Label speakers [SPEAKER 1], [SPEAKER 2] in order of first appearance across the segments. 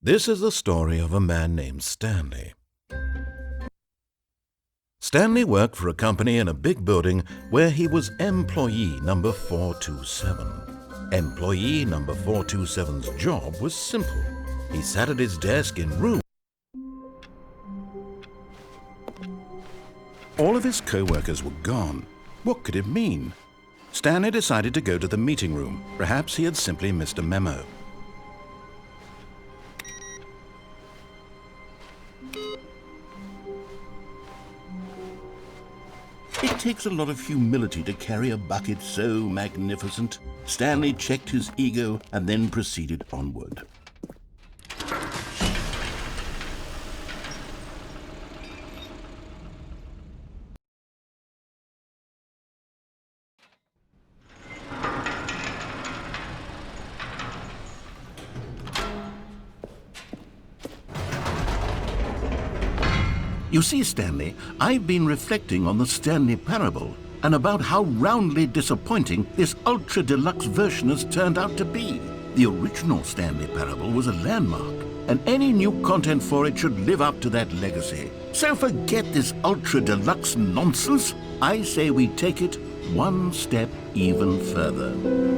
[SPEAKER 1] This is the story of a man named Stanley. Stanley worked for a company in a big building where he was employee number 427. Employee number 427's job was simple. He sat at his desk in room. All of his co-workers were gone. What could it mean? Stanley decided to go to the meeting room. Perhaps he had simply missed a memo. It takes a lot of humility to carry a bucket so magnificent. Stanley checked his ego and then proceeded onward. You see, Stanley, I've been reflecting on the Stanley Parable and about how roundly disappointing this ultra-deluxe version has turned out to be. The original Stanley Parable was a landmark, and any new content for it should live up to that legacy. So forget this ultra-deluxe nonsense. I say we take it one step even further.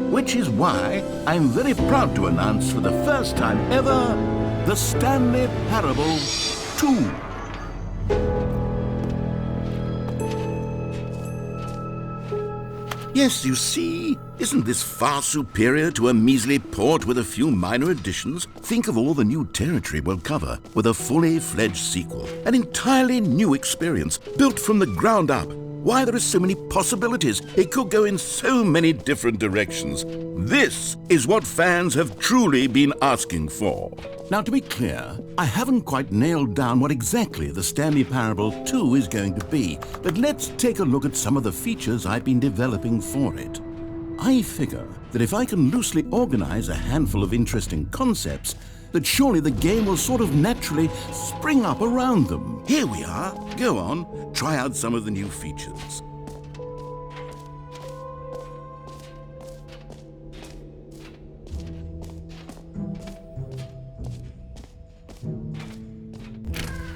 [SPEAKER 1] Which is why I'm very proud to announce for the first time ever, the Stanley Parable 2. Yes, you see, isn't this far superior to a measly port with a few minor additions? Think of all the new territory we'll cover with a fully fledged sequel. An entirely new experience, built from the ground up. Why, there are so many possibilities. It could go in so many different directions. This is what fans have truly been asking for. Now, to be clear, I haven't quite nailed down what exactly the Stanley Parable 2 is going to be, but let's take a look at some of the features I've been developing for it. I figure that if I can loosely organize a handful of interesting concepts, that surely the game will sort of naturally spring up around them. Here we are. Go on, try out some of the new features.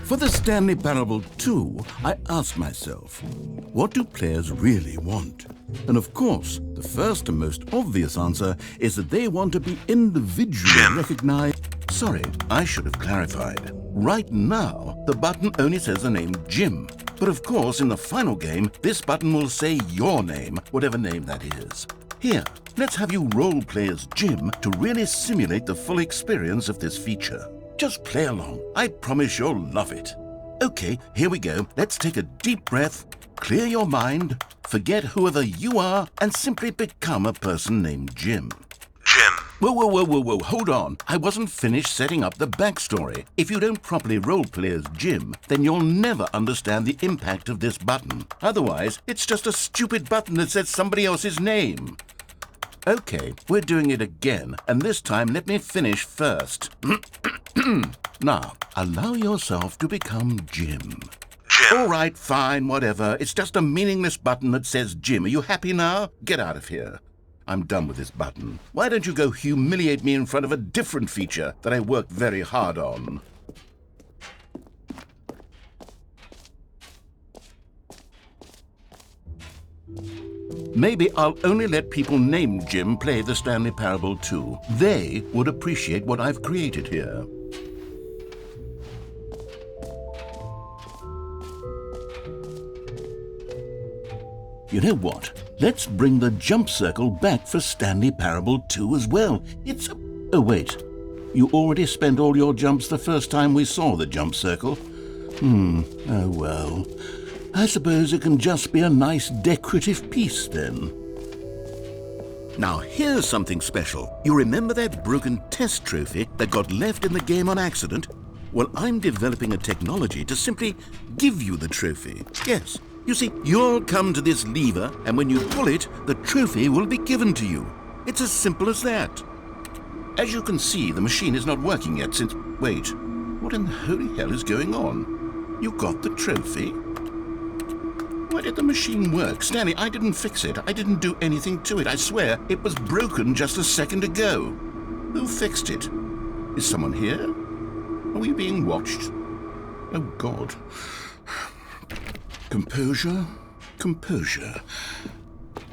[SPEAKER 1] For the Stanley Parable 2, I asked myself, what do players really want? And of course, the first and most obvious answer is that they want to be individually recognized. Sorry, I should have clarified. Right now, the button only says the name Jim. But of course, in the final game, this button will say your name, whatever name that is. Here, let's have you role-play as Jim to really simulate the full experience of this feature. Just play along. I promise you'll love it. Okay, here we go. Let's take a deep breath, clear your mind, forget whoever you are, and simply become a person named Jim.
[SPEAKER 2] Jim.
[SPEAKER 1] Whoa, hold on. I wasn't finished setting up the backstory. If you don't properly roleplay as Jim, then you'll never understand the impact of this button. Otherwise, it's just a stupid button that says somebody else's name. Okay, we're doing it again, and this time let me finish first. Now, allow yourself to become Jim.
[SPEAKER 2] Jim.
[SPEAKER 1] All right, fine, whatever. It's just a meaningless button that says Jim. Are you happy now? Get out of here. I'm done with this button. Why don't you go humiliate me in front of a different feature that I worked very hard on? Maybe I'll only let people named Jim play the Stanley Parable 2. They would appreciate what I've created here. You know what? Let's bring the jump circle back for Stanley Parable 2 as well. It's a... Oh, wait. You already spent all your jumps the first time we saw the jump circle? Oh well. I suppose it can just be a nice decorative piece then. Now here's something special. You remember that broken test trophy that got left in the game on accident? Well, I'm developing a technology to simply give you the trophy. Yes. You see, you'll come to this lever, and when you pull it, the trophy will be given to you. It's as simple as that. As you can see, the machine is not working yet since... Wait, what in the holy hell is going on? You got the trophy? Why did the machine work? Stanley, I didn't fix it. I didn't do anything to it. I swear, it was broken just a second ago. Who fixed it? Is someone here? Are we being watched? Oh, God. Composure, composure.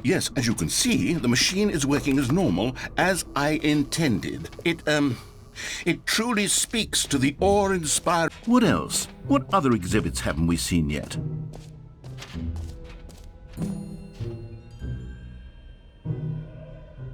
[SPEAKER 1] Yes, as you can see, the machine is working as normal, as I intended. It truly speaks to the awe-inspiring... What else? What other exhibits haven't we seen yet?